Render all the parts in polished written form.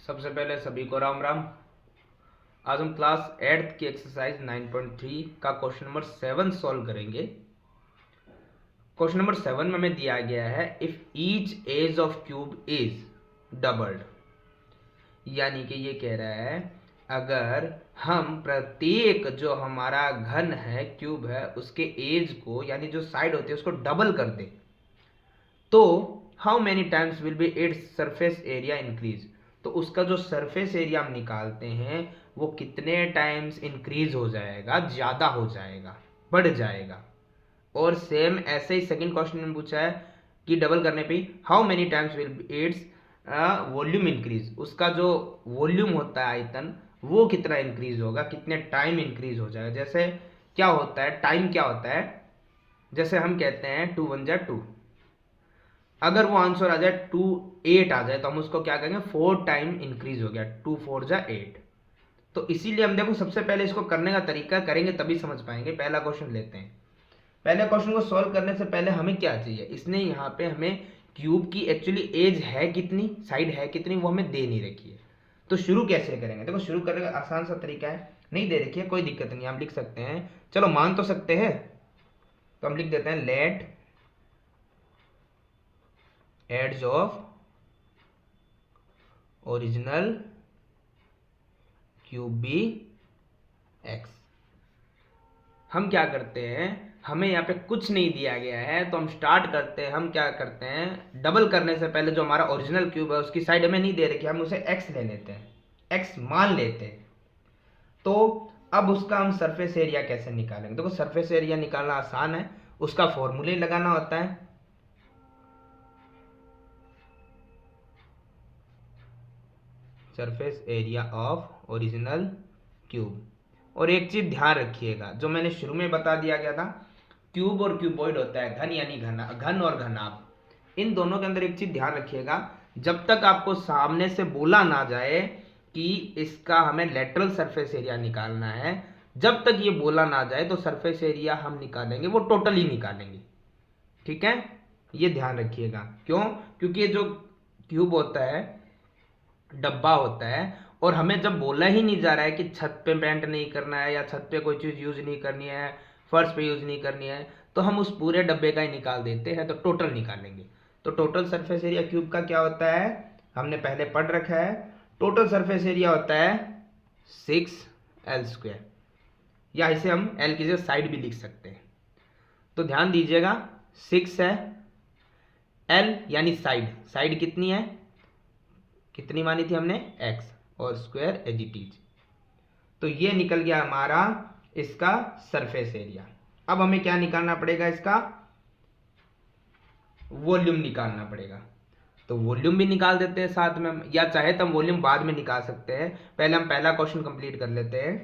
सबसे पहले सभी को राम राम। आज हम क्लास 8th की एक्सरसाइज 9.3 का क्वेश्चन नंबर 7 सॉल्व करेंगे। क्वेश्चन नंबर 7 में हमें दिया गया है if each edge of cube is doubled, यानी कि ये कह रहा है अगर हम प्रत्येक जो हमारा घन है क्यूब है उसके एज को यानी जो साइड होती है उसको डबल कर दे तो how many times will be its surface area increase. तो उसका जो सरफेस एरिया हम निकालते हैं वो कितने टाइम्स इंक्रीज हो जाएगा, ज्यादा हो जाएगा, बढ़ जाएगा। और सेम ऐसे ही सेकंड क्वेश्चन में पूछा है कि डबल करने पे how many times will be its volume increase. उसका जो वॉल्यूम होता है आयतन वो कितना इंक्रीज होगा, कितने टाइम इंक्रीज हो जाएगा। जैसे क्या होता है, टाइम क्या होता है, जैसे हम कहते हैं 2 1 2, अगर वो आंसर आ जाए 2 8 आ जाए तो हम उसको क्या कहेंगे 4 टाइम इंक्रीज हो गया, 2 4 8। तो इसीलिए हम देखो सबसे पहले इसको करने का तरीका करेंगे तभी समझ पाएंगे। पहला क्वेश्चन लेते हैं। पहले क्वेश्चन को सॉल्व करने से पहले हमें क्या चाहिए, इसने यहाँ पे हमें क्यूब की एक्चुअली एज है कितनी, साइड है कितनी, वो हमें दे नहीं रखी है। तो शुरू कैसे करेंगे, देखो शुरू करने का आसान सा तरीका है, नहीं दे रखी है कोई दिक्कत नहीं, हम लिख सकते हैं, चलो मान तो सकते हैं। तो हम लिख देते हैं let edge of original cube be x. हम क्या करते हैं, हमें यहाँ पे कुछ नहीं दिया गया है तो हम स्टार्ट करते हैं। हम क्या करते हैं, डबल करने से पहले जो हमारा ओरिजिनल क्यूब है उसकी साइड हमें नहीं दे रखी, हम उसे एक्स ले लेते हैं, एक्स मान लेते हैं। तो अब उसका हम सरफेस एरिया कैसे निकालेंगे, देखो सरफेस एरिया निकालना आसान है, उसका फॉर्मूले लगाना होता है। Surface area of original cube. और एक चीज ध्यान रखिएगा जो मैंने शुरू में बता दिया गया था, क्यूब और क्यूबॉइड होता है, घन यानी घन और घनाभ, इन दोनों के अंदर एक चीज ध्यान रखिएगा, जब तक आपको सामने से बोला ना जाए कि इसका हमें लेटरल सरफेस एरिया निकालना है, जब तक ये बोला ना जाए तो सरफेस एरिया हम निकालेंगे वो टोटल ही निकालेंगे। ठीक है, ये ध्यान रखिएगा। क्यों, क्योंकि ये जो क्यूब होता है डब्बा होता है और हमें जब बोला ही नहीं जा रहा है कि छत पे पेंट नहीं करना है या छत पे कोई चीज़ यूज नहीं करनी है, फर्श पे यूज नहीं करनी है, तो हम उस पूरे डब्बे का ही निकाल देते हैं, तो टोटल निकालेंगे। तो टोटल सरफेस एरिया क्यूब का क्या होता है, हमने पहले पढ़ रखा है, टोटल सरफेस एरिया होता है 6L², या इसे हम L की जगह साइड भी लिख सकते हैं। तो ध्यान दीजिएगा 6 है, L यानी साइड, साइड कितनी है, कितनी मानी थी हमने x, और स्क्वायर एज इट इज। तो ये निकल गया हमारा इसका सरफेस एरिया। अब हमें क्या निकालना पड़ेगा, इसका वॉल्यूम निकालना पड़ेगा। तो वॉल्यूम भी निकाल देते हैं साथ में, या चाहे तो हम वॉल्यूम बाद में निकाल सकते हैं, पहले हम पहला क्वेश्चन कंप्लीट कर लेते हैं।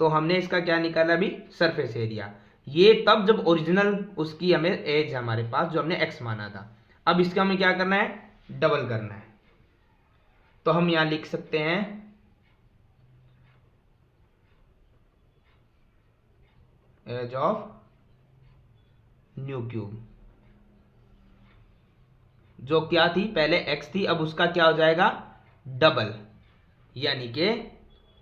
तो हमने इसका क्या निकाला अभी, सरफेस एरिया, ये तब जब ओरिजिनल उसकी हमें एज है हमारे पास जो हमने x माना था। अब इसका हमें क्या करना है, डबल करना है। तो हम यहां लिख सकते हैं एज ऑफ न्यू क्यूब, जो क्या थी पहले x थी, अब उसका क्या हो जाएगा डबल, यानी कि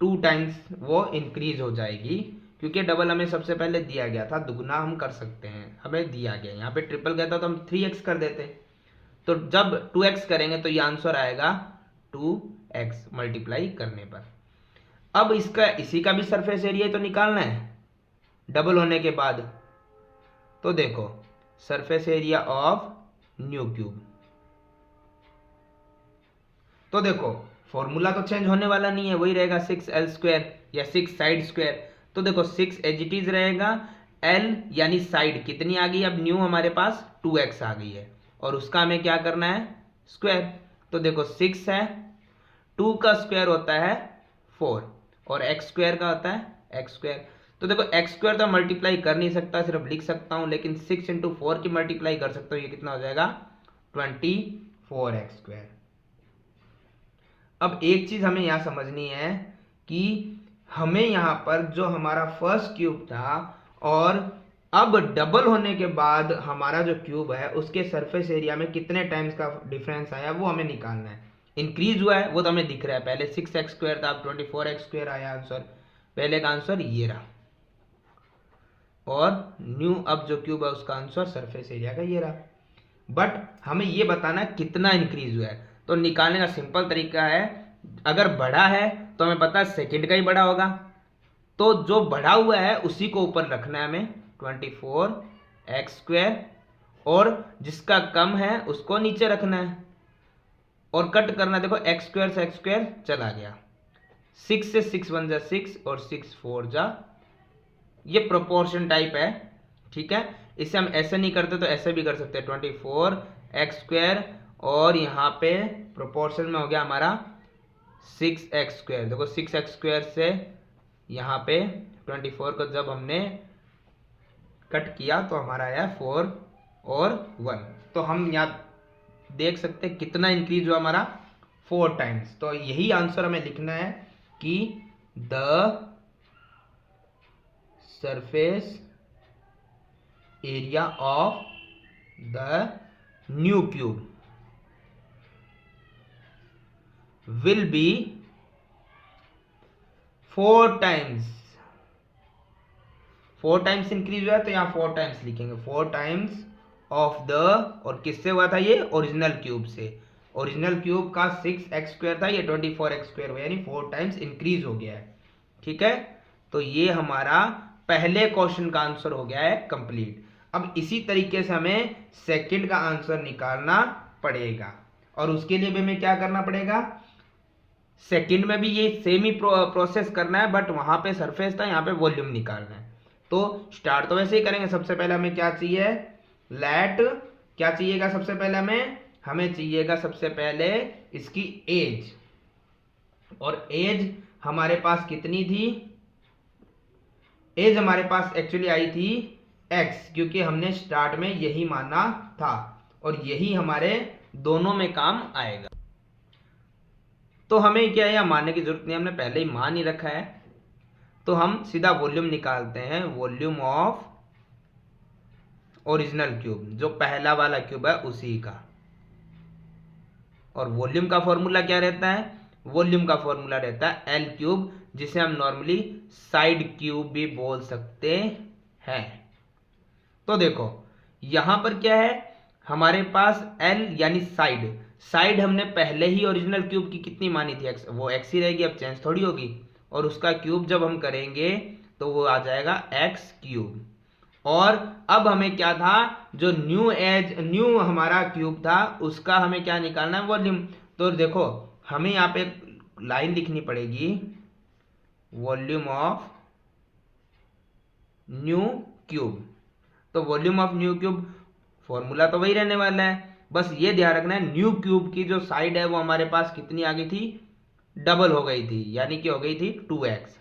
2 टाइम्स वो इंक्रीज हो जाएगी। क्योंकि डबल हमें सबसे पहले दिया गया था, दुगना हम कर सकते हैं, हमें दिया गया, यहाँ पे ट्रिपल गया था तो हम 3x कर देते। तो जब 2x करेंगे तो ये आंसर आएगा 2x मल्टीप्लाई करने पर। अब इसका इसी का भी सरफेस एरिया तो निकालना है डबल होने के बाद। तो देखो surface area of new cube, तो देखो फॉर्मूला तो चेंज होने वाला नहीं है, वही रहेगा 6L² या 6 साइड स्क्वायर। तो देखो 6 एज इट इज रहेगा, L यानी साइड कितनी आ गई, अब न्यू हमारे पास 2x आ गई है, और उसका हमें क्या करना है स्क्वायर। तो देखो 6 है, 2 का स्क्वायर होता है 4, और x स्क्वायर का होता है x²। तो देखो x² तो मल्टीप्लाई कर नहीं सकता, सिर्फ लिख सकता हूं, लेकिन 6 × 4 की मल्टीप्लाई कर सकता हूं, ये कितना हो जाएगा 24x²। अब एक चीज हमें यहां समझनी है कि हमें यहां पर जो हमारा फर्स्ट क्यूब था और अब डबल होने के बाद हमारा जो क्यूब है उसके सरफेस एरिया में कितने टाइम्स का डिफरेंस आया वो हमें निकालना है। इंक्रीज हुआ है वो तो हमें दिख रहा है, पहले 6x² था, अब 24x² आया आंसर, पहले का आंसर ये रहा। और न्यू अब जो क्यूब है उसका आंसर सरफेस एरिया का ये रहा। बट हमें ये बताना है कितना इंक्रीज हुआ है, तो निकालने का सिंपल तरीका है, अगर बढ़ा है तो हमें पता है सेकंड का ही बढ़ा होगा, तो जो बढ़ा हुआ है उसी को ऊपर रखना है हमें 24x², और जिसका कम है उसको नीचे रखना है और कट करना। देखो x² से x² चला गया, 6 से 6 1 जा 6 और 6 4 जा, ये प्रोपोर्शन टाइप है, ठीक है। इसे हम ऐसे नहीं करते तो ऐसे भी कर सकते हैं 24x², और यहाँ पे प्रोपोर्शन में हो गया हमारा 6x²। देखो 6x² से यहाँ पे 24 को जब हमने कट किया तो हमारा आया 4 और 1, तो हम यहाँ देख सकते हैं कितना इंक्रीज हुआ हमारा, 4 टाइम्स। तो यही आंसर हमें लिखना है कि the surface area of the new cube will be 4 times। 4 times increase हुआ है तो यहाँ 4 टाइम्स लिखेंगे, 4 टाइम्स ऑफ द, और किससे हुआ था ये, ओरिजिनल क्यूब से। ओरिजिनल क्यूब का 6x² था, ये 24x² हुआ, यानी 4 टाइम्स इंक्रीज हो गया है, ठीक है। तो ये हमारा पहले क्वेश्चन का आंसर हो गया है कंप्लीट। अब इसी तरीके से हमें सेकंड का आंसर निकालना पड़ेगा, और उसके लिए भी हमें क्या करना पड़ेगा, सेकंड में भी ये सेम ही प्रोसेस करना है, बट वहां पे सरफेस था, यहाँ पे वॉल्यूम निकालना है। तो स्टार्ट तो वैसे ही करेंगे। सबसे पहले हमें क्या चाहिए, लेट, क्या चाहिएगा सबसे पहले हमें चाहिएगा सबसे पहले इसकी एज, और एज हमारे पास कितनी थी, एज हमारे पास एक्चुअली आई थी x, क्योंकि हमने स्टार्ट में यही माना था, और यही हमारे दोनों में काम आएगा। तो हमें क्या है मानने की जरूरत नहीं, हमने पहले ही मान ही रखा है। तो हम सीधा वॉल्यूम निकालते हैं, वॉल्यूम ऑफ ओरिजिनल क्यूब, जो पहला वाला क्यूब है उसी का। और वॉल्यूम का फॉर्मूला क्या रहता है, वॉल्यूम का फॉर्मूला रहता है L3, जिसे हम नॉर्मली साइड क्यूब भी बोल सकते हैं। तो देखो यहां पर क्या है, हमारे पास L यानी साइड, साइड हमने पहले ही ओरिजिनल क्यूब की कितनी मानी थी, x, वो x ही रहेगी, अब चेंज थोड़ी होगी। और उसका क्यूब जब हम करेंगे तो वो आ जाएगा x³। और अब हमें क्या था, जो न्यू हमारा क्यूब था उसका हमें क्या निकालना है, वॉल्यूम। तो देखो हमें यहाँ पे लाइन लिखनी पड़ेगी, वॉल्यूम ऑफ न्यू क्यूब। तो volume of new cube formula तो वही रहने वाला है, बस ये ध्यान रखना है न्यू क्यूब की जो साइड है वो हमारे पास कितनी आ गई थी, डबल हो गई थी, यानी कि हो गई थी 2x।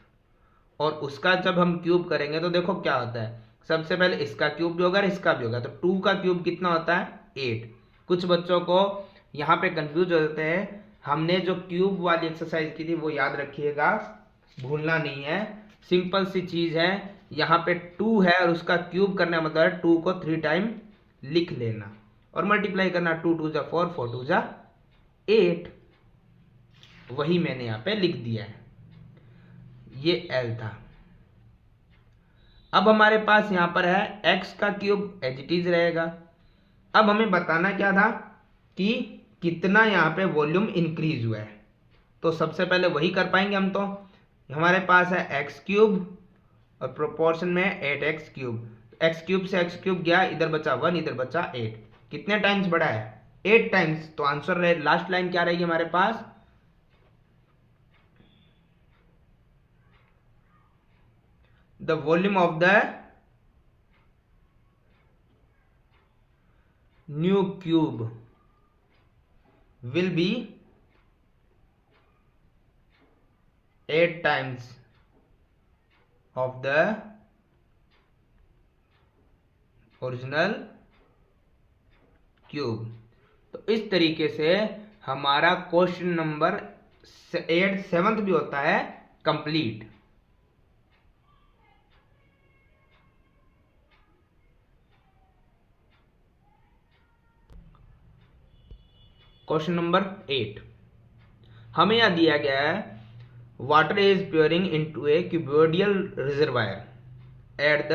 और उसका जब हम क्यूब करेंगे तो देखो क्या होता है, सबसे पहले इसका क्यूब भी होगा और इसका भी होगा, तो 2 का क्यूब कितना होता है, 8। कुछ बच्चों को यहाँ पे कंफ्यूज हो जाते हैं, हमने जो क्यूब वाली एक्सरसाइज की थी वो याद रखिएगा, भूलना नहीं है। सिंपल सी चीज है, यहाँ पे 2 है और उसका क्यूब करना मतलब 2 को 3 टाइम लिख लेना और मल्टीप्लाई करना, 2 2 जा 4, 4 2 जा 8। वही मैंने यहाँ पे लिख दिया है, ये L था। अब हमारे पास यहां पर है x का क्यूब, एज इट इज रहेगा। अब हमें बताना क्या था कि कितना यहां पे वॉल्यूम इंक्रीज हुआ है, तो सबसे पहले वही कर पाएंगे हम। तो हमारे पास है x³ और प्रोपोर्शन में 8x³, x³ से x³ गया, इधर बचा 1, इधर बचा 8, कितने टाइम्स बढ़ा है, 8 टाइम्स। तो आंसर रहे, लास्ट लाइन क्या रहेगी हमारे पास, the volume of the new cube will be 8 times of the original cube। तो इस तरीके से हमारा क्वेश्चन नंबर 7th भी होता है कंप्लीट। क्वेश्चन नंबर 8, हमें यहाँ दिया गया है water is pouring into a cuboidal reservoir at the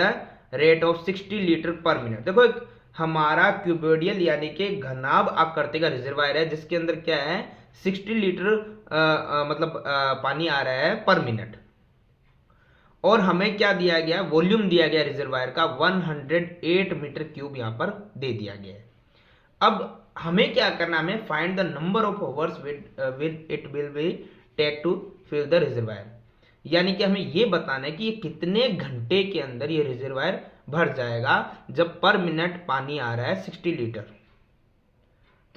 rate of 60 litre per minute. देखो एक हमारा क्यूबोडियल यानी कि घनाभ आकृति का रिजर्वायर है जिसके अंदर क्या है 60 लीटर पानी आ रहा है पर मिनट। और हमें क्या दिया गया, वॉल्यूम दिया गया रिजर्वायर का 108 मीटर क्यूब यहां पर दे दिया गया है। अब हमें क्या करना है, हमें find the number of hours with it will be take to fill the reservoir, यानी कि हमें ये बताना है कि ये कितने घंटे के अंदर ये रिजर्वायर भर जाएगा जब पर मिनट पानी आ रहा है 60 लीटर।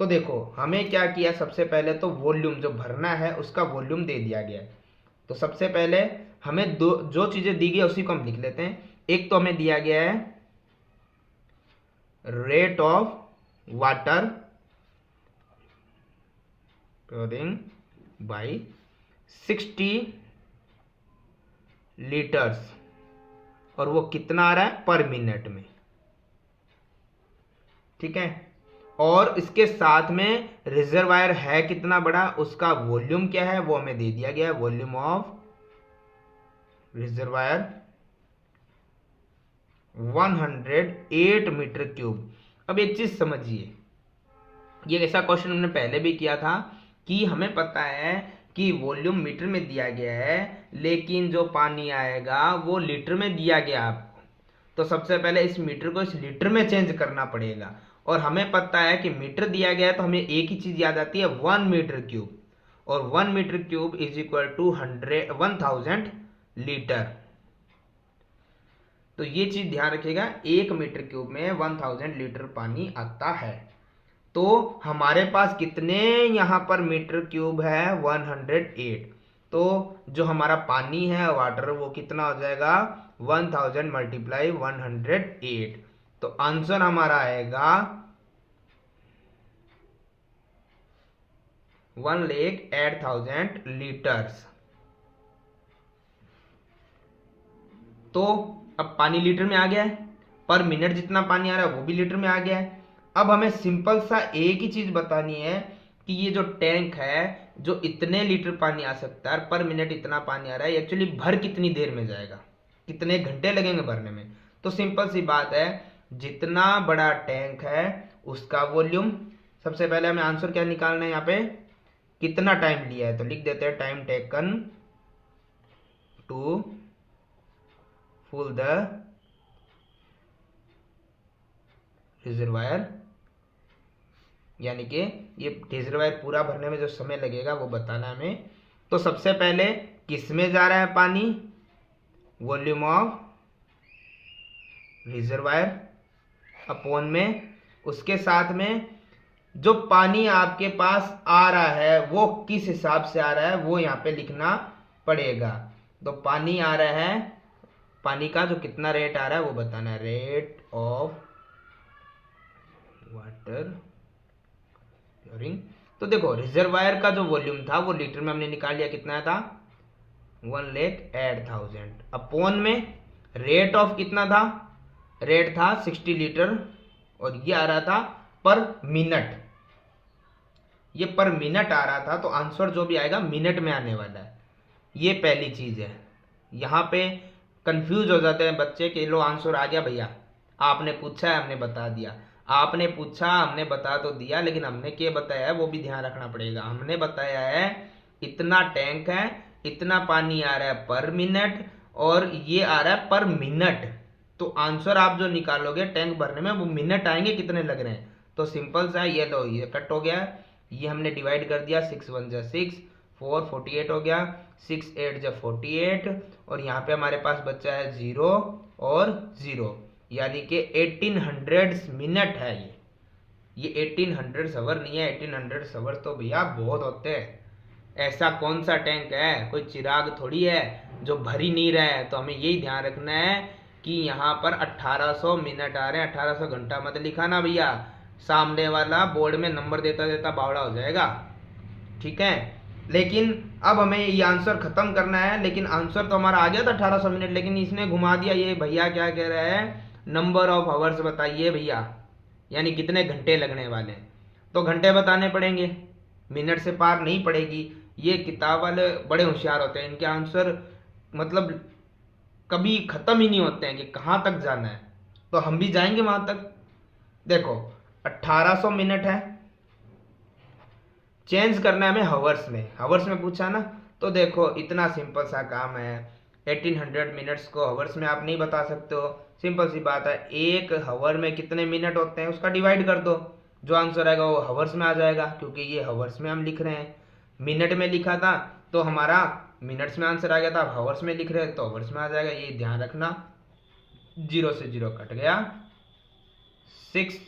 तो देखो हमें क्या किया, सबसे पहले तो वॉल्यूम जो भरना है उसका वॉल्यूम दे दिया गया है। तो सबसे पहले हमें जो चीजें दी गई उसी को हम लिख लेते हैं। एक तो हमें दिया गया है rate of water pouring by 60 litres और वो कितना आ रहा है पर मिनट में, ठीक है। और इसके साथ में रिजर्वायर है कितना बड़ा, उसका वॉल्यूम क्या है वो हमें दे दिया गया है, volume of reservoir 108 metre cube. अब एक चीज समझिए, ये ऐसा क्वेश्चन हमने पहले भी किया था कि हमें पता है कि वॉल्यूम मीटर में दिया गया है लेकिन जो पानी आएगा वो लीटर में दिया गया आपको। तो सबसे पहले इस मीटर को इस लीटर में चेंज करना पड़ेगा। और हमें पता है कि मीटर दिया गया है तो हमें एक ही चीज याद आती है 1 मीटर क्यूब, और 1 metre cube is equal to 1000 litre. तो ये चीज ध्यान रखिएगा, 1 मीटर क्यूब में 1000 लीटर पानी आता है। तो हमारे पास कितने यहां पर मीटर क्यूब है 108। तो जो हमारा पानी है वाटर वो कितना हो जाएगा 1000 मल्टीप्लाई 108। तो आंसर हमारा आएगा 1,08,000 लीटर्स। तो अब पानी लीटर में आ गया है, पर मिनट जितना पानी आ रहा है वो भी लीटर में आ गया है। अब हमें सिंपल सा एक ही चीज बतानी है कि ये जो टैंक है जो इतने लीटर पानी आ सकता है पर मिनट इतना पानी आ रहा है, एक्चुअली भर कितनी देर में जाएगा, कितने घंटे लगेंगे भरने में। तो सिंपल सी बात है, जितना बड़ा टैंक है उसका वॉल्यूम, सबसे पहले हमें आंसर क्या निकालना है, यहाँ पे कितना टाइम लिया है तो लिख देते हैं time taken to full the reservoir, यानी कि ये रिजर्वायर पूरा भरने में जो समय लगेगा वो बताना हमें। तो सबसे पहले किस में जा रहा है पानी, वॉल्यूम ऑफ रिजर्वायर अपॉन में, उसके साथ में जो पानी आपके पास आ रहा है वो किस हिसाब से आ रहा है वो यहाँ पे लिखना पड़ेगा। तो पानी आ रहा है, पानी का जो कितना रेट आ रहा है वो बताना है, रेट ऑफ वाटर प्योरिंग। तो देखो रिजर्वायर का जो वॉल्यूम था वो लीटर में हमने निकाल लिया, कितना था 1,08,000 अपॉन में रेट ऑफ कितना था, रेट था 60 लीटर और ये आ रहा था पर मिनट, ये पर मिनट आ रहा था। तो आंसर जो भी आएगा मिनट में आने वाला है, ये पहली चीज है। यहाँ पे कंफ्यूज हो जाते हैं बच्चे कि लो आंसर आ गया भैया, आपने पूछा है हमने बता दिया, आपने पूछा हमने बता तो दिया, लेकिन हमने क्या बताया है वो भी ध्यान रखना पड़ेगा। हमने बताया है इतना टैंक है, इतना पानी आ रहा है पर मिनट और ये आ रहा है पर मिनट। तो आंसर आप जो निकालोगे टैंक भरने में वो मिनट आएंगे कितने लग रहे हैं। तो सिंपल सा ये लो, ये कट हो गया, ये हमने डिवाइड कर दिया, 6 1 जा 6, 4 48 हो गया, 6 8 जा 48 और यहाँ पे हमारे पास बचा है 0 और 0, यानी कि 1800 मिनट है। ये 1800 आवर नहीं है, 1800 आवर तो भैया बहुत होते हैं। ऐसा कौन सा टैंक है, कोई चिराग थोड़ी है जो भर ही नहीं रहा है। तो हमें यही ध्यान रखना है कि यहाँ पर 1800 मिनट आ रहे हैं, 1800 घंटा मत लिखा ना भैया, सामने वाला बोर्ड में नंबर देता देता बावड़ा हो जाएगा, ठीक है। लेकिन अब हमें ये आंसर खत्म करना है, लेकिन आंसर तो हमारा आ गया था 1800 मिनट, लेकिन इसने घुमा दिया। ये भैया क्या कह रहा है, नंबर ऑफ आवर्स बताइए भैया, यानी कितने घंटे लगने वाले हैं। तो घंटे बताने पड़ेंगे, मिनट से पार नहीं पड़ेगी। ये किताब वाले बड़े होशियार होते हैं, इनके आंसर मतलब कभी ख़त्म ही नहीं होते हैं कि कहाँ तक जाना है। तो हम भी जाएंगे वहाँ तक। देखो 1800 मिनट है, चेंज करना है हमें हवर्स में। हवर्स में पूछा ना, तो देखो इतना सिंपल सा काम है। 1800 मिनट्स को हवर्स में आप नहीं बता सकते हो, सिंपल सी बात है। एक हवर में कितने मिनट होते हैं उसका डिवाइड कर दो, जो आंसर आएगा वो हवर्स में आ जाएगा, क्योंकि ये हवर्स में हम लिख रहे हैं। मिनट में लिखा था तो हमारा मिनट्स में आंसर आ गया था, अब हवर्स में लिख रहे हैं तो हवर्स में आ जाएगा, ये ध्यान रखना। 0 से 0 कट गया, 6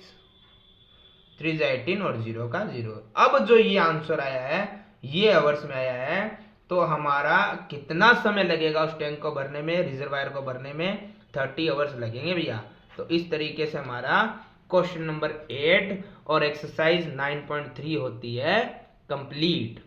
3 18 और 0 का 0। अब जो ये आंसर आया है ये आवर्स में आया है, तो हमारा कितना समय लगेगा उस टैंक को भरने में, रिजर्वायर को भरने में? 30 आवर्स लगेंगे भैया। तो इस तरीके से हमारा क्वेश्चन नंबर 8 और एक्सरसाइज 9.3 होती है कंप्लीट।